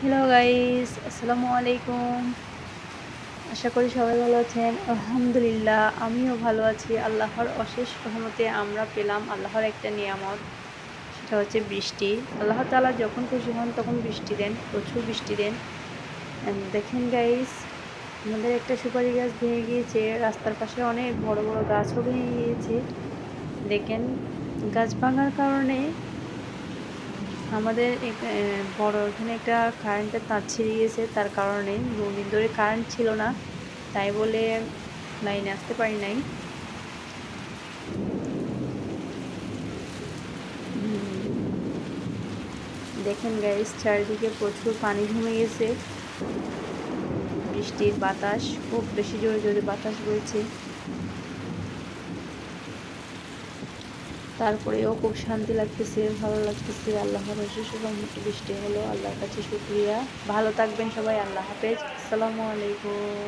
Hello guys, আসসালামু আলাইকুম। আশা করি সবাই ভালো আছেন। আলহামদুলিল্লাহ আমিও ভালো আছি। আল্লাহর অশেষ রহমতে আমরা পেলাম আল্লাহর একটা নিয়ামত, সেটা হচ্ছে বৃষ্টি। আল্লাহ তাআলা যখন খুশি হন তখন বৃষ্টি দেন, প্রচুর বৃষ্টি দেন। দেখেন গাইস, আমাদের একটা সুপারি গাছ ভেঙে গিয়েছে, রাস্তার পাশে অনেক বড় বড় গাছও ভেঙে গিয়েছে। দেখেন, গাছ ভাঙার কারণে আমাদের বড় এখানে একটা কারেন্টের তার ছিঁড়ে গিয়েছে, তার কারণে ২ দিন ধরে কারেন্ট ছিল না, তাই বলে লাইনে আসতে পারি নাই। দেখেন গাইস, চারিদিকে প্রচুর পানি জমে গেছে। বৃষ্টির বাতাস খুব বেশি জোরে জোরে বাতাস বইছে, তারপরেও খুব শান্তি লাগতেছে, ভালো লাগতেছে। আল্লাহর অশেষ রহমতে বৃষ্টি হলো, আল্লাহর কাছে শুকরিয়া। ভালো থাকবেন সবাই, আল্লাহ হাফেজ, আসসালামু আলাইকুম।